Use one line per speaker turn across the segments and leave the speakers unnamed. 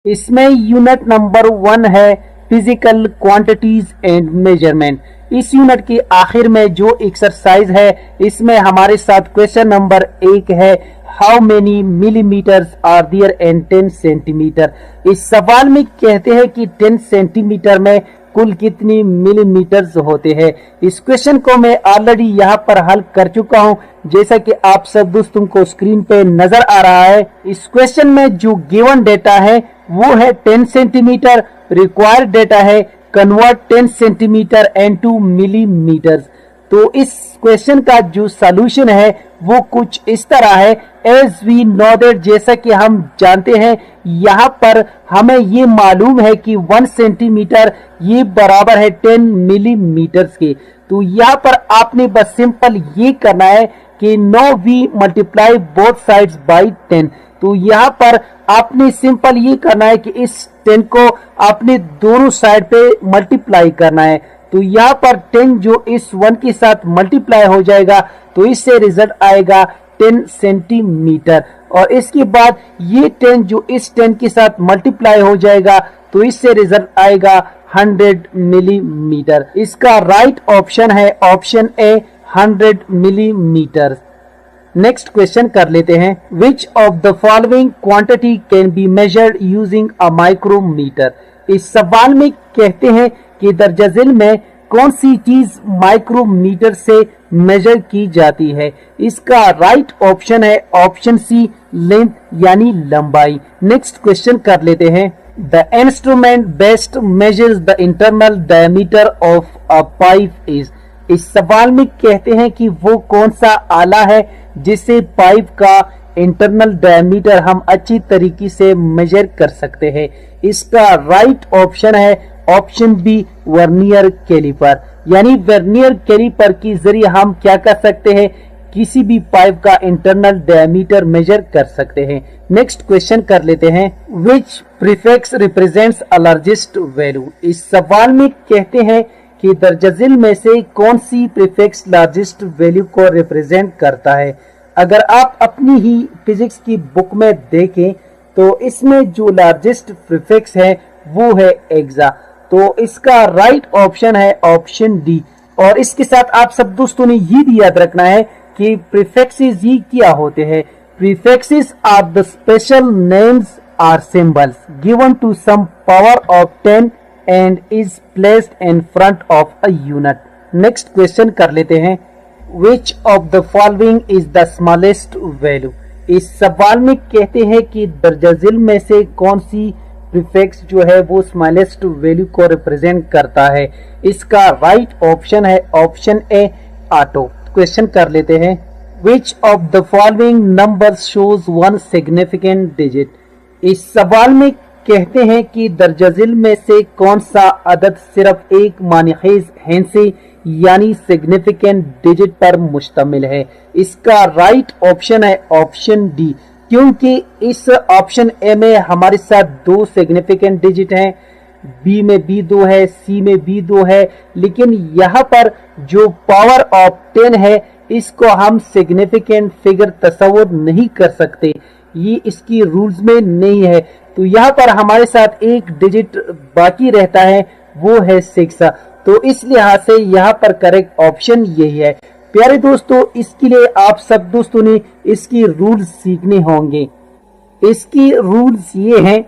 इसमें unit number 1 है physical quantities and measurement. इस यूनिट के आखिर में जो एक्सरसाइज है इसमें हमारे साथ क्वेश्चन नंबर 1 है, how many millimetres are there in 10 centimetre. इस सवाल में कहते हैं कि 10 सेंटीमीटर में कुल कितनी मिलीमीटर्स होते हैं। इस क्वेश्चन को मैं ऑलरेडी यहाँ पर हल कर चुका हूँ, जैसा कि आप सब दोस्तों को स्क्रीन पे नजर आ रहा है। इस क्वेश्चन में जो गिवन डेटा है वो है 10 सेंटीमीटर, रिक्वायर्ड डेटा है कन्वर्ट 10 सेंटीमीटर इनटू मिलीमीटर्स। तो इस क्वेश्चन का जो सॉल्यूशन है वो कुछ इस तरह है, एज वी नो दैट, जैसा कि हम जानते हैं यहाँ पर हमें ये मालूम है कि 1 सेंटीमीटर ये बराबर है 10 मिलीमीटर्स के। तो यहाँ पर आपने बस सिंपल ये करना है कि no we multiply both sides by 10। तो यहाँ पर आपने सिंपल ये करना है कि इस 10 को आपने दोनों साइड पे मल्टीप्लाई करना है। तो यहाँ पर 10 जो इस 1 के साथ मल्टीप्लाई हो जाएगा तो इससे रिजल्ट आएगा 10 सेंटीमीटर, और इसके बाद ये 10 जो इस 10 के साथ मल्टीप्लाई हो जाएगा तो इससे रिजल्ट आएगा 100 मिलीमीटर। इसका राइट ऑप्शन है option A 100 millimetre. Next question कर लेते हैं, which of the following quantity can be measured using a micrometer. इस सवाल में कहते हैं कि दर्जाजिल में कौन सी चीज माइक्रोमीटर से मेजर की जाती है। इसका राइट ऑप्शन है ऑप्शन सी लेंथ यानी लंबाई। नेक्स्ट क्वेश्चन कर लेते हैं, the instrument best measures the internal diameter of a pipe is. इस सवाल में कहते हैं कि वो कौन सा आला है जिससे पाइप का इंटरनल डायमीटर हम अच्छी तरीके से मेजर कर सकते हैं। इसका राइट ऑप्शन है ऑप्शन बी वर्नियर कैलिपर, यानी वर्नियर कैलिपर के जरिए हम क्या कर सकते हैं, किसी भी पाइप का इंटरनल डायमीटर मेजर कर सकते हैं। नेक्स्ट क्वेश्चन कर लेते हैं, which prefix represents a largest value. इस सवाल में कहते हैं कि दर्जाजिल में से कौन सी प्रीफिक्स लार्जेस्ट वैल्यू को रिप्रेजेंट करता है। अगर आप अपनी ही फिजिक्स की बुक में देखें तो इसमें जो लार्जेस्ट प्रीफिक्स है वो है एक्सा। तो इसका राइट ऑप्शन है ऑप्शन डी। और इसके साथ आप सब दोस्तों ने ये भी याद रखना है कि प्रीफिक्सेस ये क्या होते हैं। Prefixes are the special names are symbols given to some power of 10 and is placed in front of a unit. Next question कर लेते हैं, which of the following is the smallest value. इस सवाल में कहते हैं कि दर्जाजिल में से कौन सी प्रीफिक्स जो है वो स्मॉलेस्ट वैल्यू को रिप्रेजेंट करता है। इसका राइट ऑप्शन है ऑप्शन ए ऑटो। क्वेश्चन कर लेते हैं, which of the following numbers shows 1 significant digit. इस सवाल में कहते हैं कि दर्जाजिल में से कौन सा अदद सिर्फ एक मानिखेज हिस्से यानी सिग्निफिकेंट डिजिट पर मुश्तमिल है। इसका राइट ऑप्शन है ऑप्शन डी, क्योंकि इस ऑप्शन ए में हमारे साथ 2 सिग्निफिकेंट डिजिट हैं, बी में भी 2 है, सी में भी 2 है, लेकिन यहाँ पर जो पावर ऑफ 10 है इसको हम सिग्निफिकेंट फिगर तस्वुर नहीं कर सकते, ये इसकी रूल्स में नहीं है। तो यहाँ पर हमारे साथ एक डिजिट बाकी रहता है वो है 6। तो इस लिहाज से यहाँ पर करेक्ट ऑप्शन यही है। प्यारे दोस्तों, इसके लिए आप सब दोस्तों ने इसकी रूल्स सीखने होंगे। इसकी रूल्स ये हैं,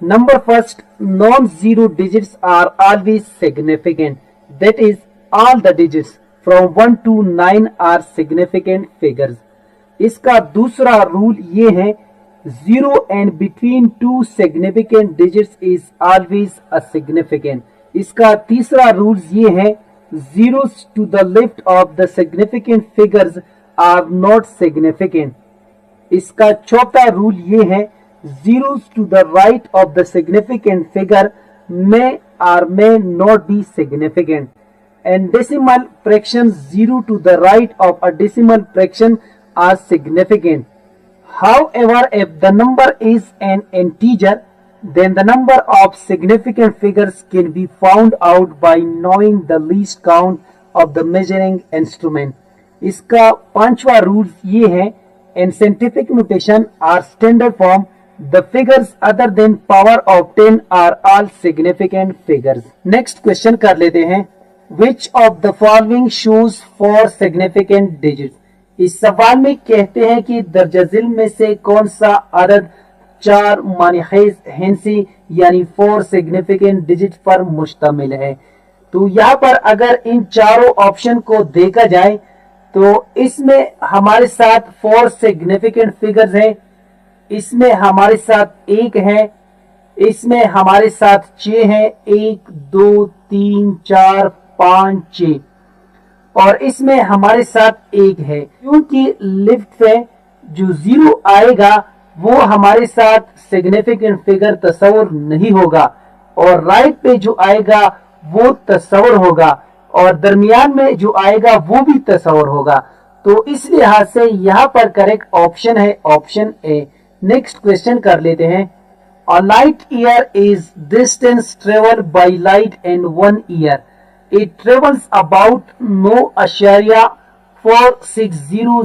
number first, non zero digits are always significant, that is all the digits from 1 to 9 are significant figures. इसका दूसरा रूल ये है, 0 and between 2 significant digits is always a significant। इसका तीसरा रूल ये है, zeros to the left of the significant figures are not significant। इसका चौथा रूल ये है, zeros to the right of the significant figure may or may not be significant, and decimal fractions 0 to the right of a decimal fraction are significant। However, if the number is an integer, then the number of significant figures can be found out by knowing the least count of the measuring instrument। इसका पांचवा rule ये है, in scientific notation or standard form, The figures other than power of 10 are all significant figures. Next question कर लेते हैं. Which of the following shows 4 significant digits? इस सवाल में कहते हैं कि दर्जजिल में से कौन सा अदद 4 मानिखेज हिंसी यानी 4 सिग्निफिकेंट डिजिट पर मुश्तमिल है. तो यहाँ पर अगर इन चारों ऑप्शन को देखा जाए तो इसमें हमारे साथ 4 सिग्निफिकेंट फिगर्स हैं, इसमें हमारे साथ 1 है, इसमें हमारे साथ 6 है, 1 2 3 4 5 6, और इसमें हमारे साथ 1 है. क्योंकि लेफ्ट में जो 0 आएगा वो हमारे साथ सिग्निफिकेंट फिगर तस्वर नहीं होगा, और राइट पे जो आएगा वो तस्वर होगा, और दरमियान में जो आएगा वो भी तस्वर होगा. तो इस लिहाज से यहाँ पर करेक्ट ऑप्शन है ऑप्शन ए. नेक्स्ट क्वेश्चन कर लेते हैं. A light year is distance traveled by light in 1 year. It travels about 9.460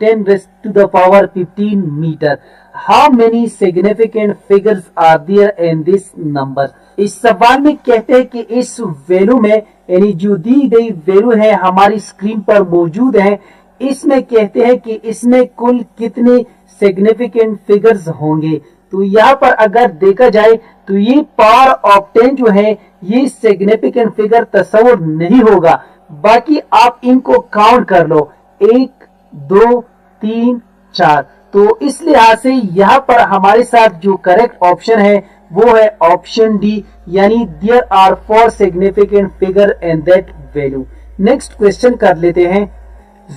10 raised to the power 15 meter. How many significant figures are there in this number? इस सवाल में कहते हैं कि इस वैल्यू में, यानी जो दी गई वैल्यू है हमारी स्क्रीन पर मौजूद है, इसमें कहते हैं कि इसमें कुल कितने सिग्निफिकेंट फिगर्स होंगे. तो यहाँ पर अगर देखा जाए तो ये पावर ऑफ 10 जो है ये सिग्निफिकेंट फिगर तस्वर नहीं होगा. बाकी आप इनको काउंट कर लो, 1 2 3 4. तो इस लिहाज से यहाँ पर हमारे साथ जो करेक्ट ऑप्शन है वो है ऑप्शन डी, यानी there are 4 significant figure in that value. Next question कर लेते हैं.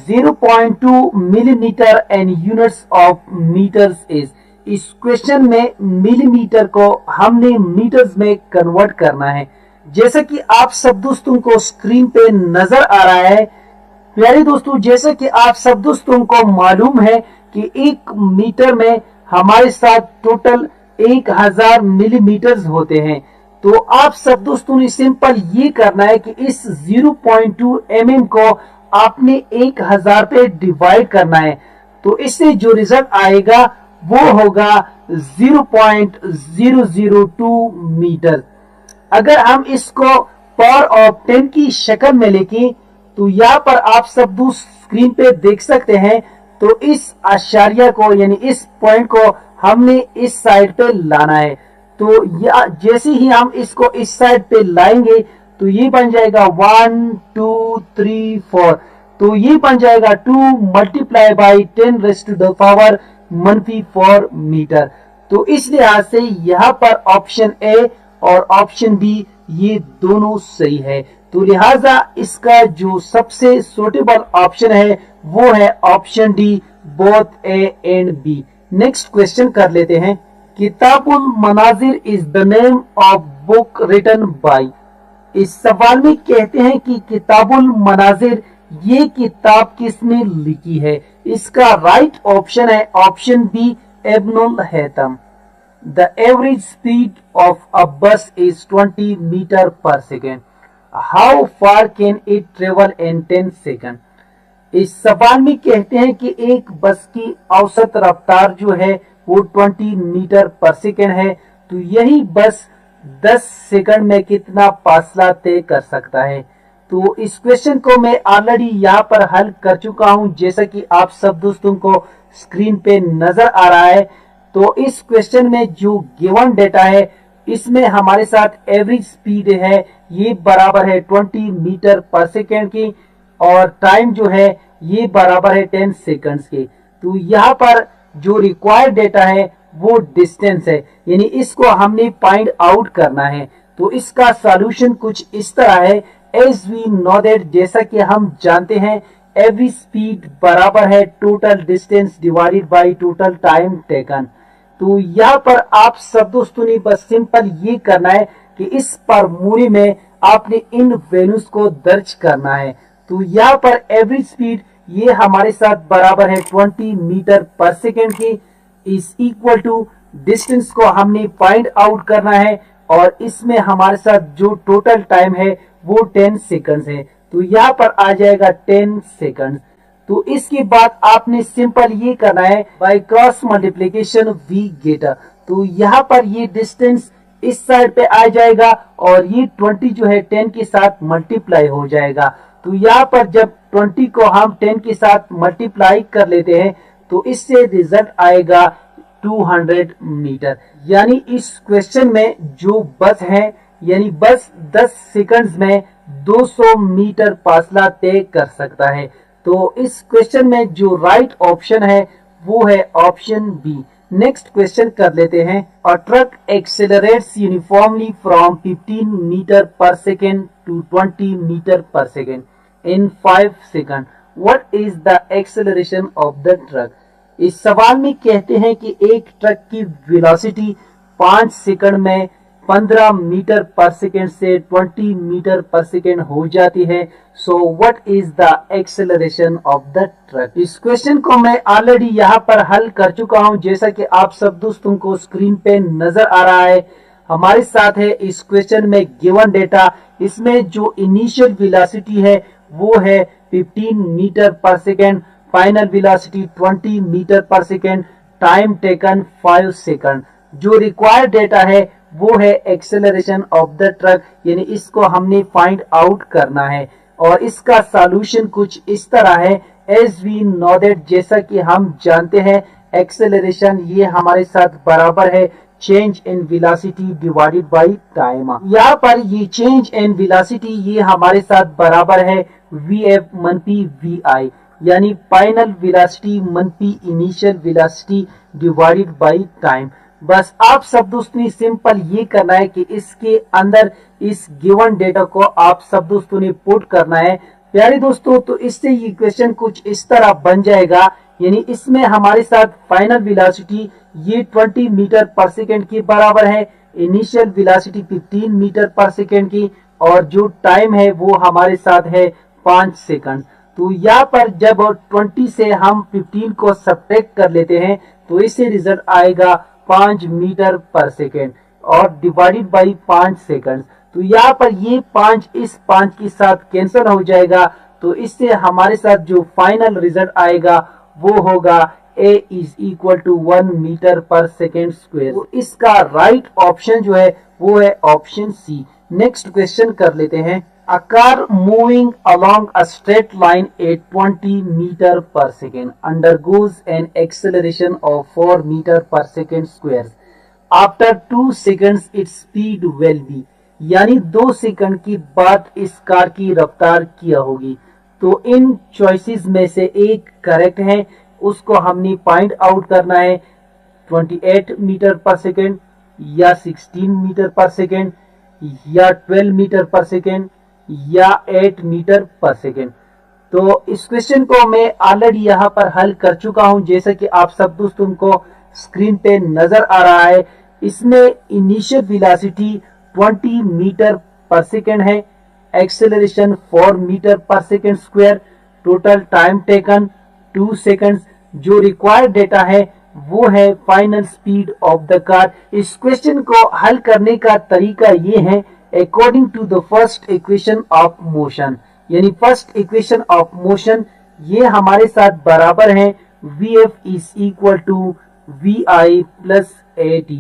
0.2 millimetre and units of metres is. इस क्वेश्चन में मिलीमीटर को हमने मीटर्स में कन्वर्ट करना है. जैसा कि आप सब दोस्तों को स्क्रीन पे नजर आ रहा है, प्यारे दोस्तों, जैसा कि आप सब दोस्तों को मालूम है कि 1 मीटर में हमारे साथ टोटल 1000 मिलीमीटर्स होते हैं. तो आप सब दोस्तों ने सिंपल ये करना है कि इस 0.2 mm को आपने 1000 पे डिवाइड करना है. तो इससे जो रिजल्ट आएगा वो होगा 0.002 मीटर. अगर हम इसको पावर ऑफ 10 की शक्ल में लेके, तो यहाँ पर आप सब स्क्रीन पे देख सकते हैं. तो इस आशारिया को यानी इस पॉइंट को हमने इस साइड पे लाना है. तो जैसे ही हम इसको इस साइड पे लाएंगे तो ये बन जाएगा 1 2 3 4. तो ये बन जाएगा 2 multiply by 10 raised to the power -4 metre. तो इस लिहाज से यहाँ पर ऑप्शन ए और ऑप्शन बी ये दोनों सही है. तो लिहाजा इसका जो सबसे सूटेबल ऑप्शन है वो है option D, both A and B. Next question कर लेते हैं. किताबुल मनाजिर is the name of book written by. इस सवाल में कहते हैं कि किताबुल मनाजिर ये किताब किसने लिखी है. इसका राइट ऑप्शन है option B, Ibn al Haytham. The average speed of a bus is 20 metre per second. How far can it travel in 10 second. इस सवाल में कहते हैं कि एक बस की औसत रफ्तार जो है वो 20 मीटर पर सेकेंड है. तो यही बस 10 सेकंड में कितना फासला तय कर सकता है. तो इस क्वेश्चन को मैं ऑलरेडी यहाँ पर हल कर चुका हूँ, जैसा कि आप सब दोस्तों को स्क्रीन पे नजर आ रहा है. तो इस क्वेश्चन में जो गिवन डेटा है इसमें हमारे साथ एवरेज स्पीड है ये बराबर है 20 मीटर पर सेकेंड की, और टाइम जो है ये बराबर है 10 सेकंड्स के. तो यहाँ पर जो रिक्वायर्ड डेटा है वो डिस्टेंस है, यानी इसको हमने फाइंड आउट करना है. तो इसका सॉल्यूशन कुछ इस तरह है. एज वी नो दैट, जैसा कि हम जानते हैं, एवरेज स्पीड बराबर है total distance divided by total time taken. तो यहाँ पर आप सब दोस्तों ने बस सिंपल ये करना है कि इस फॉर्मूले में आपने इन वैल्यूज को दर्ज करना है. तो यहाँ पर एवरेज स्पीड ये हमारे साथ बराबर है 20 मीटर पर सेकेंड की, इज इक्वल टू डिस्टेंस को हमने फाइंड आउट करना है, और इसमें हमारे साथ जो टोटल टाइम है वो 10 सेकंड्स है. तो यहाँ पर आ जाएगा 10 सेकंड्स. तो इसके बाद आपने सिंपल ये करना है, by cross multiplication we get. तो यहाँ पर ये डिस्टेंस इस साइड पे आ जाएगा और ये 20 जो है 10 के साथ मल्टीप्लाई हो जाएगा। तो यहाँ पर जब 20 को हम 10 के साथ मल्टीप्लाई कर लेते हैं तो इससे रिजल्ट आएगा 200 मीटर। यानी इस क्वेश्चन में जो बस है यानी बस 10 सेकंड्स में 200 मीटर फासला तय कर सकता है। तो इस क्वेश्चन में जो राइट ऑप्शन है वो है ऑप्शन बी। नेक्स्ट क्वेश्चन कर लेते हैं। A truck accelerates uniformly from 15 metre per second to 20 metre per second in 5 second. What is the acceleration of the truck? इस सवाल में कहते हैं कि एक ट्रक की वेलोसिटी 5 सेकंड में 15 मीटर पर सेकेंड से 20 मीटर पर सेकेंड हो जाती है। So what is the acceleration of the truck? इस क्वेश्चन को मैं ऑलरेडी यहाँ पर हल कर चुका हूँ, जैसा कि आप सब दोस्तों को स्क्रीन पे नजर आ रहा है। हमारे साथ है इस क्वेश्चन में गिवन डेटा। इसमें जो इनिशियल वेलोसिटी है वो है 15 metre per second, final velocity 20 metre per second, time taken 5 second. जो रिक्वायर्ड डेटा है वो है एक्सेलरेशन ऑफ द ट्रक, यानी इसको हमने फाइंड आउट करना है। और इसका सॉल्यूशन कुछ इस तरह है। एज वी नो दैट, जैसा कि हम जानते हैं एक्सेलरेशन ये हमारे साथ बराबर है change in velocity divided by time. यहाँ पर ये चेंज इन वेलोसिटी ये हमारे साथ बराबर है vf मनपी vi, यानी फाइनल वेलोसिटी मनपी initial velocity divided by time. बस आप सब दोस्तों ने सिंपल ये करना है कि इसके अंदर इस गिवन डेटा को आप सब दोस्तों ने पुट करना है। प्यारे दोस्तों, तो इससे ये क्वेश्चन कुछ इस तरह बन जाएगा, यानी इसमें हमारे साथ फाइनल वेलोसिटी ये 20 मीटर पर सेकेंड के बराबर है, initial velocity 15 metre per second की, और जो टाइम है वो हमारे साथ है 5 सेकंड। तो यहाँ पर जब 20 से हम 15 को सब्ट्रैक्ट कर लेते हैं तो इससे रिजल्ट आएगा 5 मीटर पर सेकेंड और डिवाइडेड बाई 5 सेकंड। तो यहाँ पर ये 5 इस 5 के साथ कैंसिल हो जाएगा, तो इससे हमारे साथ जो फाइनल रिजल्ट आएगा वो होगा a is equal to 1 metre per second square. तो इसका राइट ऑप्शन जो है वो है ऑप्शन सी। नेक्स्ट क्वेश्चन कर लेते हैं। A car moving along a straight line at 20 meter per second undergoes an acceleration of 4 meter per second squares. After 2 seconds its speed will be, यानी 2 second की बाद इस कार की रफ्तार क्या होगी। तो इन चॉइसेस में से एक करेक्ट है, उसको हमने फाइंड आउट करना है। 28 मीटर पर सेकेंड या 16 मीटर पर सेकेंड या 12 मीटर पर सेकेंड या 8 मीटर पर सेकेंड। तो इस क्वेश्चन को मैं ऑलरेडी यहाँ पर हल कर चुका हूँ, जैसा कि आप सब दोस्तों को स्क्रीन पे नजर आ रहा है। इसमें initial velocity 20 metre per second है, acceleration 4 metre per second square, total time taken 2 seconds. जो रिक्वायर्ड डेटा है वो है final speed of the car. इस क्वेश्चन को हल करने का तरीका ये है, according to the first equation of motion, यानी फर्स्ट इक्वेशन ऑफ मोशन ये हमारे साथ बराबर है vf is equal to vi plus at,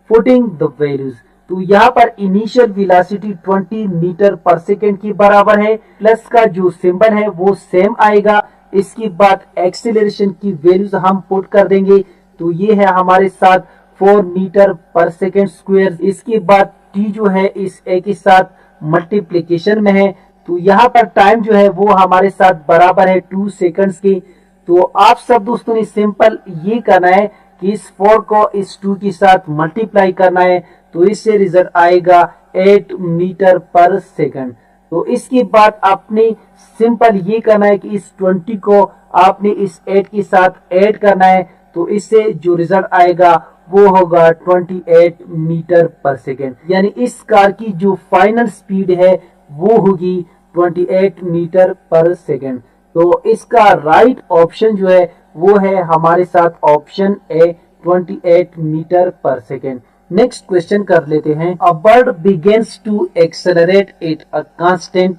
putting the values. तो यहाँ पर initial velocity 20 metre per second की बराबर है, प्लस का जो सिंबल है वो सेम आएगा। इसके बाद एक्सीलरेशन की वैल्यूज हम पुट कर देंगे, तो ये है हमारे साथ 4 मीटर पर सेकेंड स्क्वायर। इसके बाद t जो है इस a के साथ मल्टीप्लिकेशन में है, तो यहाँ पर टाइम जो है वो हमारे साथ बराबर है 2 सेकंड्स की। तो आप सब दोस्तों ने सिंपल ये करना है कि इस 4 को इस 2 के साथ मल्टीप्लाई करना है, तो इससे रिजल्ट आएगा 8 मीटर पर सेकंड। तो इसके बाद आपने सिंपल ये करना है कि इस 20 को आपने इस 8 के साथ ऐड करना है, तो इससे जो रिजल्ट आएगा वो होगा 28 मीटर पर सेकेंड। यानी इस कार की जो फाइनल स्पीड है वो होगी 28 मीटर पर सेकेंड। तो इसका राइट ऑप्शन जो है वो है हमारे साथ option A 28 metre per second. Next question कर लेते हैं। A bird begins to accelerate at a constant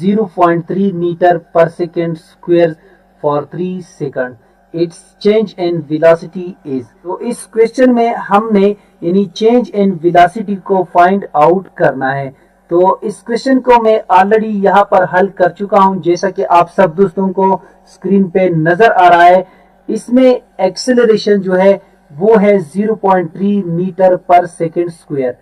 0.3 metre per second square for 3 second. Its change in velocity is. तो इस क्वेश्चन में हमने यानी चेंज इन वेलोसिटी को फाइंड आउट करना है। तो इस क्वेश्चन को मैं ऑलरेडी यहाँ पर हल कर चुका हूँ, जैसा कि आप सब दोस्तों को स्क्रीन पे नजर आ रहा है। इसमें एक्सेलरेशन जो है वो है 0.3 metre per second square,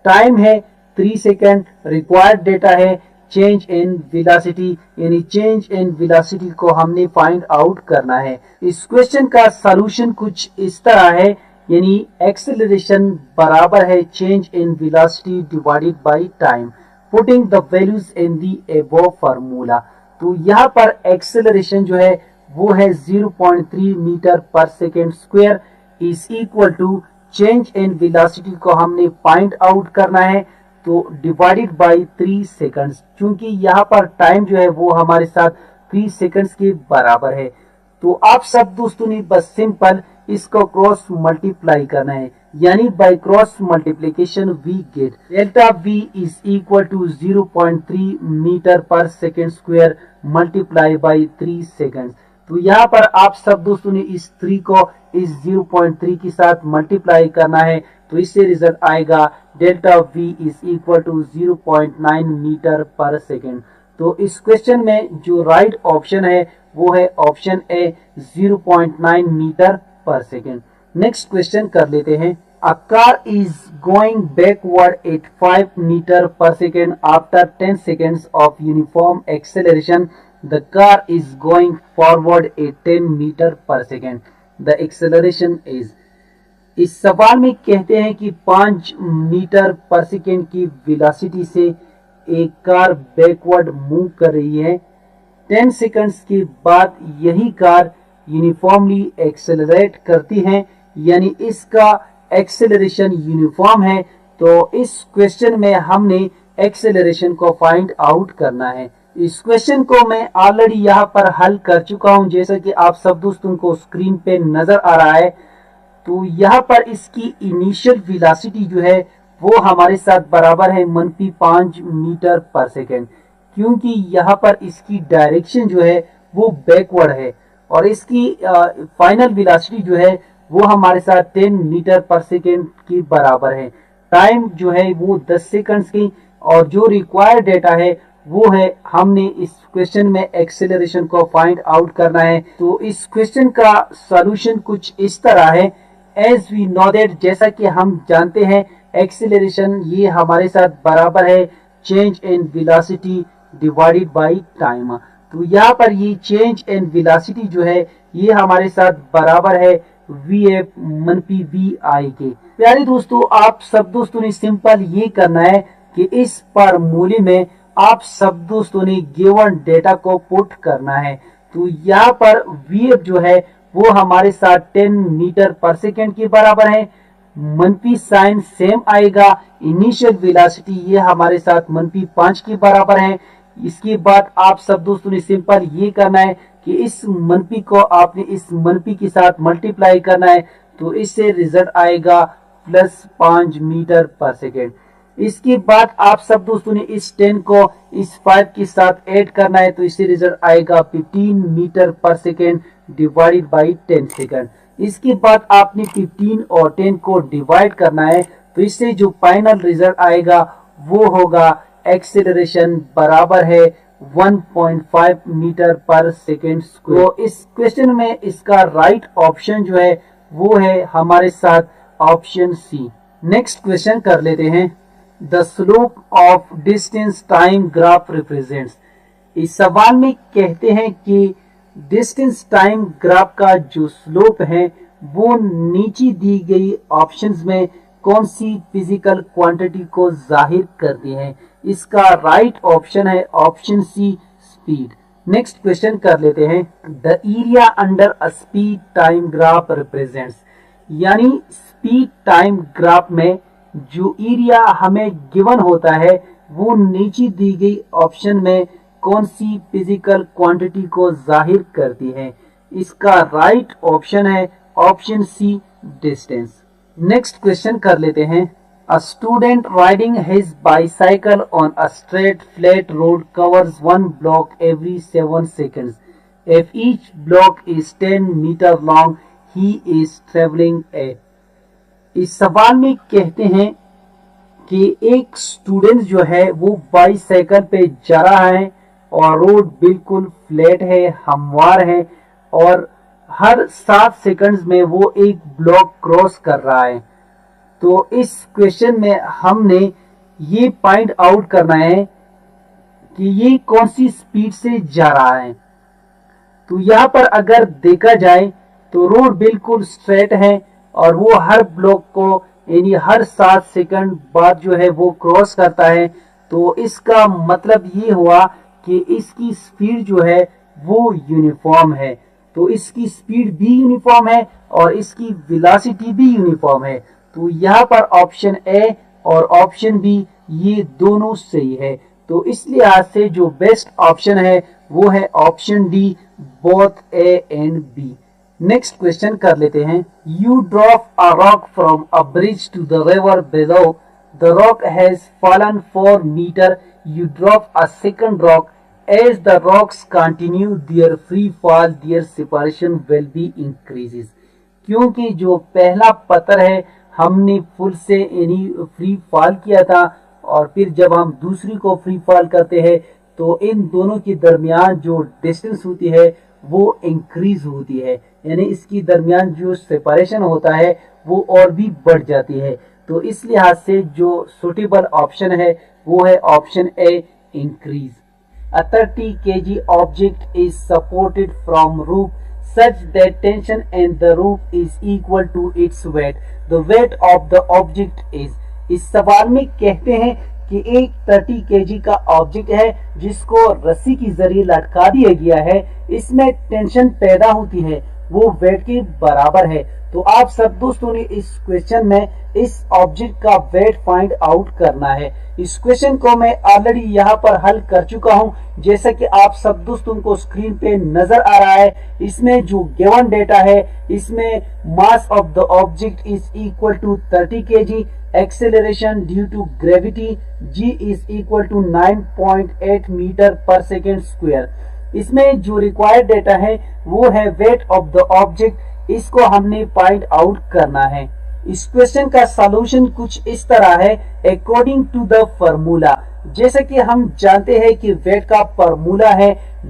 time है 3 सेकेंड, रिक्वायर्ड डेटा है चेंज इन वेलोसिटी, यानी चेंज इन वेलोसिटी को हमने फाइंड आउट करना है। इस क्वेश्चन का सॉल्यूशन कुछ इस तरह है, यानी एक्सेलरेशन बराबर है change in velocity divided by time, putting the values in the above formula. तो यहाँ पर एक्सेलरेशन जो है वो है 0.3 metre per second square is equal to change in velocity को हमने फाइंड आउट करना है, तो डिवाइडेड बाय 3 सेकंड्स, क्योंकि यहाँ पर टाइम जो है वो हमारे साथ 3 सेकंड्स के बराबर है। तो आप सब दोस्तों ने बस सिंपल इसको क्रॉस मल्टीप्लाई करना है, यानी by cross multiplication we get delta we is equal to 0.3 metre per second square multiply by 3 seconds. तो यहाँ पर आप सब दोस्तों ने इस 3 को इस 0.3 के साथ मल्टीप्लाई करना है, तो इससे रिजल्ट आएगा delta we is equal to 0.9 metre per second. तो इस क्वेश्चन में जो राइट ऑप्शन है वो है option A 0.9 metre per second. Next question कर लेते हैं। A car is going backward at 5 metre per second after 10 seconds of uniform acceleration. The car is going forward at 10 metre per second. The acceleration is. इस सवाल में कहते हैं कि 5 metre per second की वेलोसिटी से एक कार बैकवर्ड मूव कर रही है। 10 सेकंड्स के बाद यही कार यूनिफॉर्मली एक्सेलरेट करती है, यानी इसका एक्सेलरेशन यूनिफॉर्म है। तो इस क्वेश्चन में हमने एक्सेलरेशन को फाइंड आउट करना है। इस क्वेश्चन को मैं ऑलरेडी यहाँ पर हल कर चुका हूँ, जैसा कि आप सब दोस्तों को स्क्रीन पे नजर आ रहा है। तो यहाँ पर इसकी इनिशियल वेलोसिटी जो है वो हमारे साथ बराबर है -5 मीटर पर सेकेंड, क्योंकि यहाँ पर इसकी डायरेक्शन जो है वो बैकवर्ड है, और इसकी फाइनल वेलोसिटी जो है वो हमारे साथ 10 मीटर पर सेकेंड की बराबर है। टाइम जो है वो 10 सेकंड्स की, और जो रिक्वायर्ड डेटा है वो है हमने इस क्वेश्चन में एक्सेलरेशन को फाइंड आउट करना है। तो इस क्वेश्चन का सॉल्यूशन कुछ इस तरह है। एज वी नो दैट, जैसा कि हम जानते हैं एक्सेलरेशन ये हमारे साथ बराबर है change in velocity divided by time. तो यहाँ पर ये चेंज इन वेलोसिटी जो है ये हमारे साथ बराबर है वी एफ मनपी वी आई के। प्यारे दोस्तों, आप सब दोस्तों ने सिंपल ये करना है कि इस फार्मूले में आप सब दोस्तों ने गिवन डेटा को पुट करना है। तो यहाँ पर वी एफ जो है वो हमारे साथ 10 मीटर पर सेकेंड के बराबर है। मनपी साइन सेम आएगा, इनिशियल वेलोसिटी ये हमारे साथ -5 के बराबर है। इसके बाद आप सब दोस्तों ने सिंपल ये करना है कि इस मनपी को आपने इस मनपी के साथ मल्टीप्लाई करना है, तो इससे रिजल्ट आएगा +5 मीटर पर सेकेंड। इसके बाद आप सब दोस्तों ने इस 10 को इस 5 के साथ ऐड करना है, तो इससे रिजल्ट आएगा 15 metre per second divided by 10 second. इसके बाद आपने 15 और 10 को डिवाइड करना है, तो इससे जो फाइनल रिजल्ट आएगा वो होगा एक्सेलरेशन बराबर है 1.5 मीटर पर सेकेंड स्क्वायर। तो इस क्वेश्चन में इसका राइट ऑप्शन जो है वो है हमारे साथ ऑप्शन सी। नेक्स्ट क्वेश्चन कर लेते हैं। The slope of distance time graph represents. इस सवाल में कहते हैं कि डिस्टेंस टाइम ग्राफ का जो स्लोप है वो नीचे दी गई ऑप्शंस में कौन सी फिजिकल क्वांटिटी को जाहिर करती है। इसका राइट ऑप्शन है option C speed. Next question कर लेते हैं। The area under a speed time graph represents, यानी स्पीड टाइम ग्राफ में जो एरिया हमें गिवन होता है वो नीचे दी गई ऑप्शन में कौन सी फिजिकल क्वांटिटी को जाहिर करती है। इसका राइट ऑप्शन है option C distance. Next question कर लेते हैं। A student riding his bicycle on a straight flat road covers 1 block every 7 seconds। If each block is 10 meter long, he is traveling a। इस सवाल में कहते हैं कि एक स्टूडेंट जो है वो बाईसाइकिल पे जा रहा है और रोड बिल्कुल फ्लैट है, हमवार है और हर 7 सेकंड्स में वो एक ब्लॉक क्रॉस कर रहा है। तो इस क्वेश्चन में हमने ये पॉइंट आउट करना है कि ये कौन सी स्पीड से जा रहा है। तो यहाँ पर अगर देखा जाए तो रोड बिल्कुल स्ट्रेट है और वो हर ब्लॉक को यानी हर 7 सेकंड बाद जो है वो क्रॉस करता है। तो इसका मतलब ये हुआ कि इसकी स्पीड जो है वो यूनिफॉर्म है। तो इसकी स्पीड भी यूनिफॉर्म है और इसकी वेलोसिटी भी यूनिफॉर्म है। तो यहाँ पर ऑप्शन ए और ऑप्शन बी ये दोनों सही है। तो इस लिहाज से जो बेस्ट ऑप्शन है वो है option D, both A and B. Next question कर लेते हैं। You drop a rock from a bridge to the river below, the rock has fallen 4 metre, you drop a second rock, as the rocks continue their free fall their separation will be increases। क्योंकि जो पहला पत्थर है हमने full से यानी free fall किया था और फिर जब हम दूसरी को फ्री फॉल करते हैं तो इन दोनों के दरमियान जो डिस्टेंस होती है वो इंक्रीज होती है, यानी इसकी दरमियान जो सेपरेशन होता है वो और भी बढ़ जाती है। तो इस लिहाज से जो सुटेबल ऑप्शन है वो है option A, increase. A 30 kg object is supported from roof such that tension in the roof is equal to its weight. The weight of the object is। इस सवाल में कहते हैं कि एक 30 kg का ऑब्जेक्ट है जिसको रस्सी की जरिए लटका दिया गया है, इसमें टेंशन पैदा होती है, वो वेट के बराबर है। तो आप सब दोस्तों ने इस क्वेश्चन में इस ऑब्जेक्ट का वेट फाइंड आउट करना है। इस क्वेश्चन को मैं ऑलरेडी यहाँ पर हल कर चुका हूँ, जैसा कि आप सब दोस्तों को स्क्रीन पे नजर आ रहा है। इसमें जो गिवन डेटा है इसमें mass of the object is equal to 30 kg, acceleration due to gravity g is equal to 9.8 metre per second square. इसमें जो रिक्वायर्ड डेटा है वो है वेट ऑफ द ऑब्जेक्ट, इसको हमने फाइंड आउट करना है। इस क्वेश्चन का सॉल्यूशन कुछ इस तरह है। अकॉर्डिंग टू द फार्मूला, जैसे कि हम जानते हैं कि वेट का फार्मूला है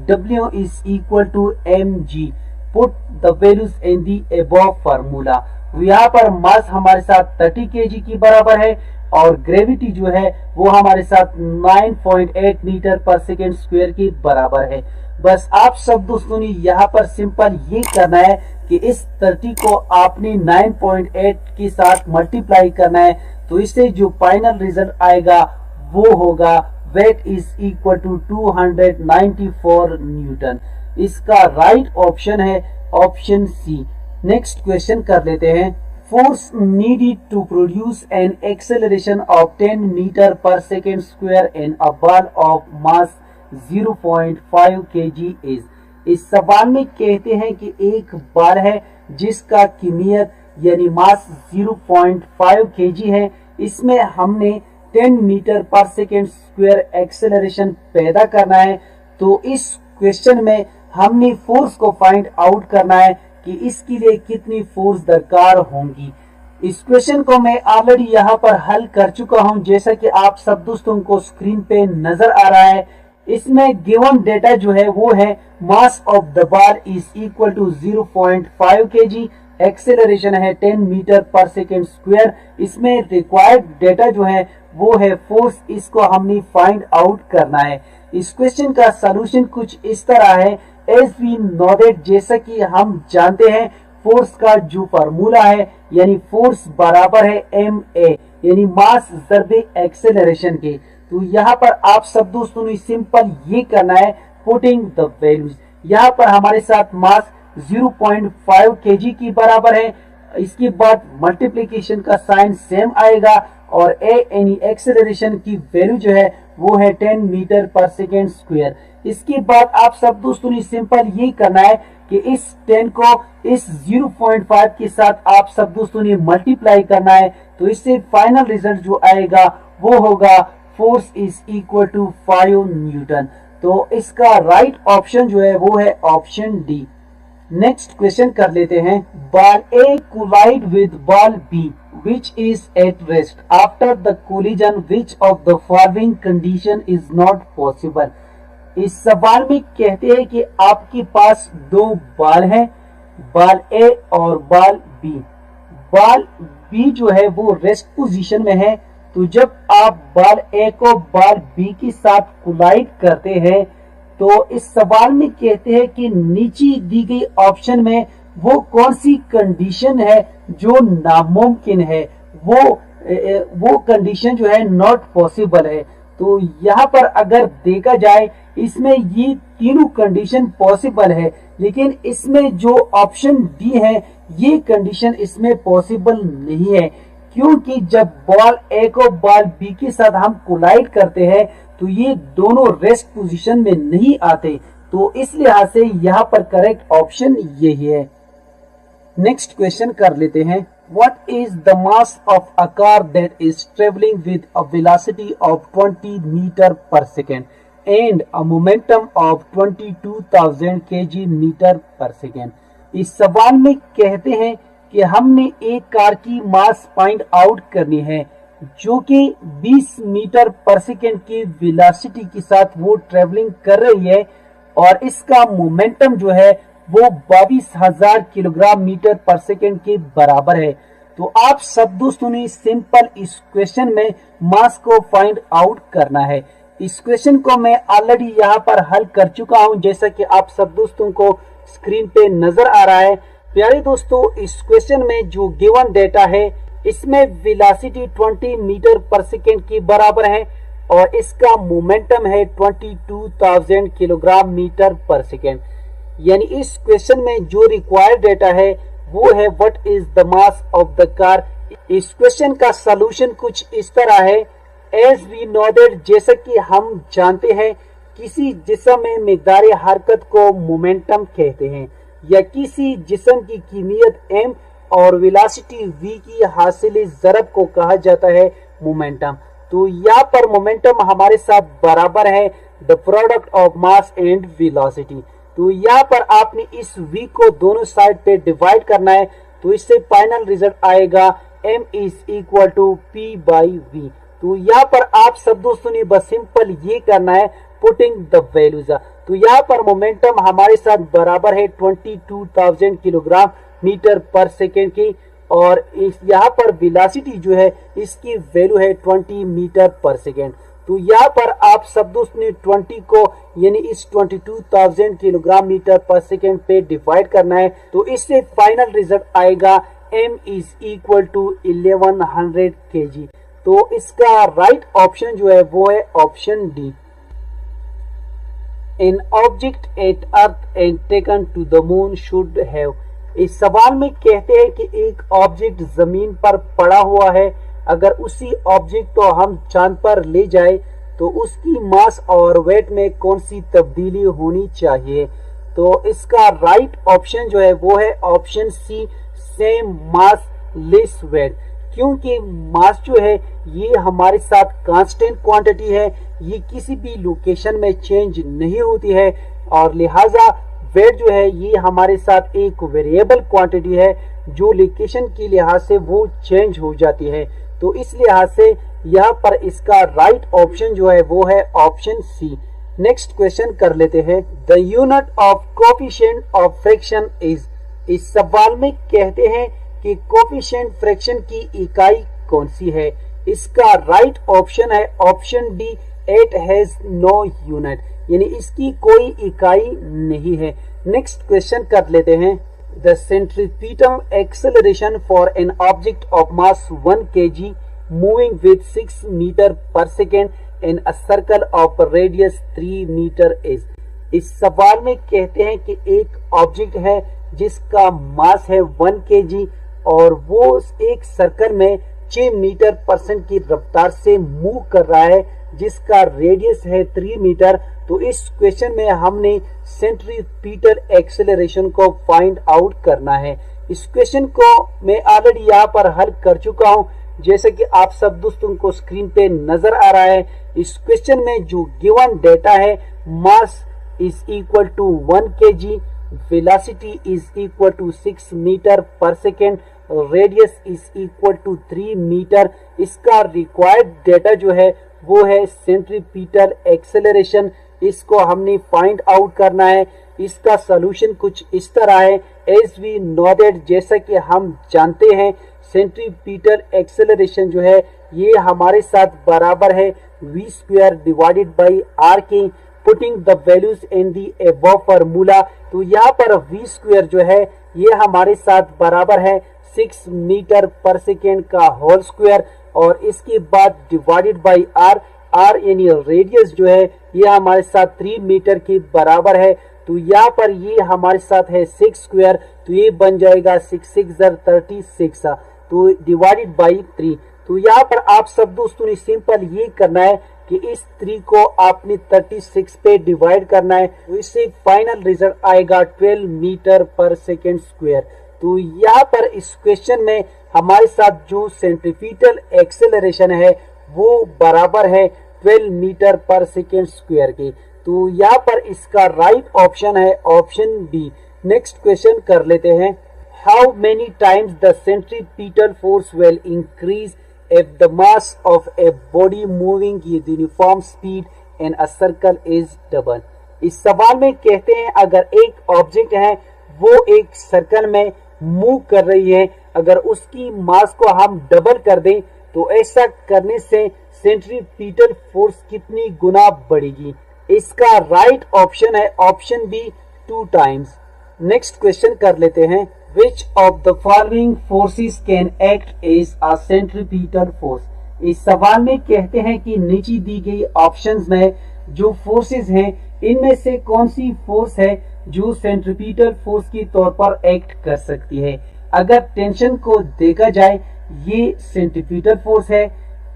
W is equal to mg, put the values in the above formula. यहाँ पर मास हमारे साथ 30 kg की बराबर है और ग्रेविटी जो है वो हमारे साथ 9.8 मीटर पर सेकेंड स्क्वायर की बराबर है। बस आप सब दोस्तों ने यहाँ पर सिंपल ये करना है कि इस 30 को आपने 9.8 के साथ मल्टीप्लाई करना है। तो इससे जो फाइनल रिजल्ट आएगा वो होगा weight is equal to 294 newton. इसका राइट ऑप्शन है ऑप्शन सी। नेक्स्ट क्वेश्चन कर लेते हैं। Force needed to produce an acceleration of 10 metre per second square in a ball of mass 0.5 kg is. इस सवाल में कहते हैं कि एक बार है जिसका किमियत यानी मास 0.5 kg है, इसमें हमने 10 metre per second square acceleration पैदा करना है। तो इस क्वेश्चन में हमने फोर्स को फाइंड आउट करना है कि इसके लिए कितनी फोर्स दरकार होंगी। इस क्वेश्चन को मैं ऑलरेडी यहाँ पर हल कर चुका हूँ, जैसा कि आप सब दोस्तों को स्क्रीन पे नजर आ रहा है। इसमें गिवन डेटा जो है वो है mass of the ball is equal to 0.5 kg, acceleration है 10 मीटर पर सेकेंड स्क्वायर। इसमें रिक्वायर्ड डेटा जो है वो है फोर्स, इसको हमने फाइंड आउट करना है। इस क्वेश्चन का सलूशन कुछ इस तरह है। एज वी नोटेड, जैसा कि हम जानते हैं फोर्स का जो फार्मूला है यानी फोर्स बराबर है ma यानी मास ज़रबे एक्सेलरेशन के। तो यहाँ पर आप सब दोस्तों ने सिंपल ये करना है पुटिंग द वैल्यूज। यहाँ पर हमारे साथ मास 0.5 kg की बराबर है, इसके बाद मल्टीप्लिकेशन का साइन सेम आएगा और ए यानी एक्सेलरेशन की वैल्यू जो है वो है 10 मीटर पर सेकेंड स्क्वायर। इसके बाद आप सब दोस्तों ने सिंपल ये करना है कि इस 10 को इस 0.5 के साथ आप सब दोस्तों ने मल्टीप्लाई करना है। तो इससे फाइनल रिजल्ट जो आएगा वो होगा force is equal to 5 newton. तो इसका राइट ऑप्शन जो है वो है ऑप्शन डी। नेक्स्ट क्वेश्चन कर लेते हैं। Ball A collide with ball B which is at rest after the collision which of the following condition is not possible. इस सवाल में कहते हैं कि आपके पास दो बॉल हैं, बॉल ए और बॉल बी। बॉल बी जो है वो रेस्ट पोजीशन में है, तो जब आप बॉल ए को बॉल बी के साथ कोलाइड करते हैं तो इस सवाल में कहते हैं कि नीचे दी गई ऑप्शन में वो कौन सी कंडीशन है जो नामुमकिन है, वो कंडीशन जो है नॉट पॉसिबल है। तो यहाँ पर अगर देखा जाए इसमें ये तीनों कंडीशन पॉसिबल है, लेकिन इसमें जो ऑप्शन डी है ये कंडीशन इसमें पॉसिबल नहीं है, क्योंकि जब बॉल ए को बॉल बी के साथ हम कोलाइड करते हैं तो ये दोनों रेस्ट पोजीशन में नहीं आते। तो इस लिहाज से यहाँ पर करेक्ट ऑप्शन यही है। नेक्स्ट क्वेश्चन कर लेते हैं। What is the mass of a car that is traveling with a velocity of 20 meter per second and a momentum of 22,000 kg meter per second? इस सवाल में कहते हैं कि हमने एक कार की मास फाइंड आउट करनी है जो कि 20 मीटर पर सेकेंड की वेलोसिटी के साथ वो ट्रेवलिंग कर रही है और इसका मोमेंटम जो है वो 22,000 किलोग्राम मीटर पर सेकेंड के बराबर है। तो आप सब दोस्तों ने सिंपल इस क्वेश्चन में मास को फाइंड आउट करना है। इस क्वेश्चन को मैं ऑलरेडी यहाँ पर हल कर चुका हूँ, जैसा कि आप सब दोस्तों को स्क्रीन पे नजर आ रहा है। प्यारे दोस्तों, इस क्वेश्चन में जो गिवन डेटा है इसमें वेलोसिटी 20 मीटर पर सेकेंड के बराबर है और इसका मोमेंटम है 22,000 किलोग्राम मीटर पर सेकेंड। यानी इस क्वेश्चन में जो रिक्वायर्ड डेटा है वो है what is the mass of the car. इस क्वेश्चन का सॉल्यूशन कुछ इस तरह है। एज वी नो दैट, जैसा कि हम जानते हैं किसी जिस्म में मिकदार हरकत को मोमेंटम कहते हैं या किसी जिस्म की कीमियत m और वेलोसिटी v की हासिल ज़रब को कहा जाता है मोमेंटम। तो यहाँ पर मोमेंटम हमारे साथ बराबर है the product of mass and velocity. तो यहाँ पर आपने इस v को दोनों साइड पे डिवाइड करना है, तो इससे फाइनल रिजल्ट आएगा m is equal to p by v। तो यहाँ पर आप सब दोस्तों ने बस सिंपल ये करना है पुटिंग द वैल्यूज। तो यहाँ पर मोमेंटम हमारे साथ बराबर है 22,000 किलोग्राम मीटर पर सेकेंड की और इस यहाँ पर वेलोसिटी जो है इसकी वैल्यू है 20 मीटर पर सेकेंड। तो यहाँ पर आप सब दोस्तों ने 20 को यानी इस 22,000 किलोग्राम मीटर पर सेकेंड पे डिवाइड करना है, तो इससे फाइनल रिजल्ट आएगा m is equal to 1100 kg। तो इसका राइट ऑप्शन जो है वो है option D. An object at earth and taken to the moon should have। इस सवाल में कहते हैं कि एक ऑब्जेक्ट जमीन पर पड़ा हुआ है, अगर उसी ऑब्जेक्ट को हम चांद पर ले जाए तो उसकी मास और वेट में कौन सी तब्दीली होनी चाहिए। तो इसका राइट ऑप्शन जो है वो है option C, same mass less weight. क्योंकि मास जो है ये हमारे साथ कांस्टेंट क्वांटिटी है, ये किसी भी लोकेशन में चेंज नहीं होती है और लिहाजा वेट जो है ये हमारे साथ एक वेरिएबल क्वांटिटी है जो लोकेशन के लिहाज से वो चेंज हो जाती है। तो इस लिहाज से यहाँ पर इसका राइट ऑप्शन जो है वो है ऑप्शन सी। नेक्स्ट क्वेश्चन कर लेते हैं। The unit of coefficient of fraction is. इस सवाल में कहते हैं कि कोफिशिएंट फ्रैक्शन की इकाई कौन सी है। इसका राइट ऑप्शन है option D, it has no unit, यानी इसकी कोई इकाई नहीं है। नेक्स्ट क्वेश्चन कर लेते हैं। The centripetal acceleration for an object of mass 1 kg moving with 6 metre per second in a circle of radius 3 metre is. इस सवाल में कहते हैं कि एक ऑब्जेक्ट है जिसका मास है 1 kg और वो एक सर्कल में 6 मीटर पर सेकेंड की रफ्तार से मूव कर रहा है जिसका रेडियस है 3 मीटर। तो इस क्वेश्चन में हमने सेंट्रीपिटल एक्सेलरेशन को फाइंड आउट करना है। इस क्वेश्चन को मैं ऑलरेडी यहाँ पर हल कर चुका हूँ, जैसे कि आप सब दोस्तों को स्क्रीन पे नजर आ रहा है। इस क्वेश्चन में जो गिवन डेटा है, mass is equal to 1 kg, velocity is equal to 6 metre per second, radius is equal to 3 metre. इसका रिक्वायर्ड डेटा जो है वो है सेंट्रीपिटल एक्सेलरेशन। इसको हमने फाइंड आउट करना है। इसका सॉल्यूशन कुछ इस तरह है, एज वी नो दैट, जैसा कि हम जानते हैं सेंट्रीपिटल एक्सेलरेशन जो है ये हमारे साथ बराबर है v square divided by r के। Putting the values in the above formula, तो यहाँ पर v स्क्वायर जो है ये हमारे साथ बराबर है 6 मीटर पर सेकेंड का होल स्क्वायर, और इसके बाद डिवाइडेड बाई r, r यानी रेडियस जो है ये हमारे साथ 3 मीटर के बराबर है। तो यहाँ पर ये हमारे साथ है 6 स्क्वायर, तो ये बन जाएगा 6 6 36, तो डिवाइडेड बाई 3। तो यहाँ पर आप सब दोस्तों ने सिंपल ये करना है कि इस 3 को आपने 36 पे डिवाइड करना है, तो इससे फाइनल रिजल्ट आएगा 12 मीटर पर सेकेंड स्क्वायर। तो यहाँ पर इस क्वेश्चन में हमारे साथ जो सेंट्रीपिटल एक्सेलरेशन है वो बराबर है 12 मीटर पर सेकेंड स्क्वायर के। तो यहाँ पर इसका राइट ऑप्शन है ऑप्शन बी। नेक्स्ट क्वेश्चन कर लेते हैं। How many times the centripetal force will increase if the mass of a body moving with uniform speed in a circle is double। इस सवाल में कहते हैं अगर एक ऑब्जेक्ट है वो एक सर्कल में मूव कर रही है, अगर उसकी मास को हम डबल कर दें तो ऐसा करने से सेंट्रीपिटल फोर्स कितनी गुना बढ़ेगी। इसका राइट ऑप्शन है option B 2 times. Next question कर लेते हैं। Which of the following forces can act as a centripetal force? इस सवाल में कहते हैं कि नीचे दी गई ऑप्शंस में जो फोर्सेस हैं इनमें से कौन सी फोर्स है जो सेंट्रीपिटल फोर्स के तौर पर एक्ट कर सकती है। अगर टेंशन को देखा जाए ये सेंट्रीपिटल फोर्स है,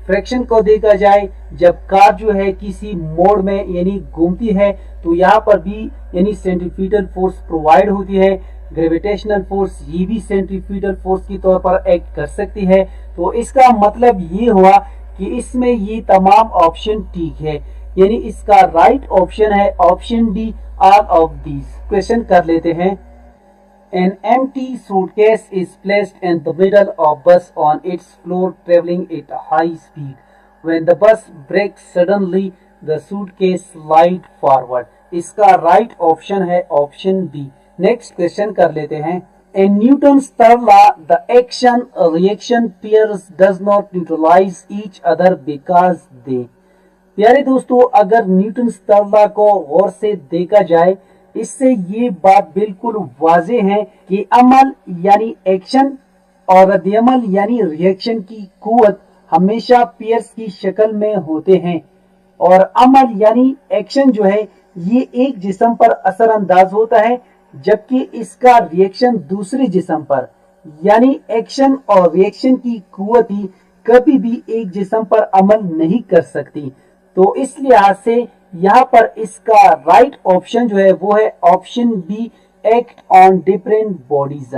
फ्रैक्शन को देखा जाए जब कार जो है किसी मोड़ में यानी घूमती है तो यहाँ पर भी यानी सेंट्रीपिटल फोर्स प्रोवाइड होती है, ग्रेविटेशनल फोर्स ये भी सेंट्रीपिटल फोर्स के तौर पर एक्ट कर सकती है। तो इसका मतलब ये हुआ कि इसमें ये तमाम ऑप्शन ठीक है, यानी इसका राइट ऑप्शन है option D all of these. Question कर लेते हैं। An empty suitcase is placed in the middle of bus on its floor traveling at a high speed. When the bus brakes suddenly, the suitcase slide forward। इसका right option है option B. Next question कर लेते हैं। In Newton's third law, the action-reaction pairs does not neutralize each other because they। प्यारे दोस्तों, अगर Newton third law को गौर से देखा जाए इससे ये बात बिल्कुल वाजे है कि अमल यानी एक्शन और रद्दअमल यानी रिएक्शन की कुव्वत हमेशा पेयर्स की शक्ल में होते हैं, और अमल यानी एक्शन जो है ये एक जिस्म पर असरअंदाज होता है जबकि इसका रिएक्शन दूसरे जिस्म पर, यानी एक्शन और रिएक्शन की कुव्वत ही कभी भी एक जिस्म पर अमल नहीं कर सकती। तो इस लिहाज से यहाँ पर इसका राइट ऑप्शन जो है वो है option B act on different bodies,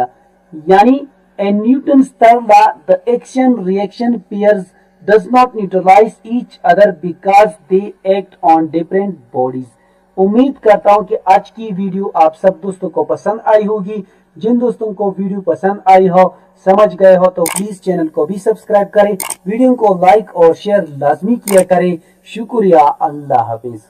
यानी in Newton's third law the action reaction pairs does not neutralise each other because they act on different bodies. उम्मीद करता हूँ कि आज की वीडियो आप सब दोस्तों को पसंद आई होगी। जिन दोस्तों को वीडियो पसंद आई हो, समझ गए हो, तो प्लीज चैनल को भी सब्सक्राइब करें, वीडियो को लाइक और शेयर लाजमी किया करें। शुक्रिया, अल्लाह हाफिज।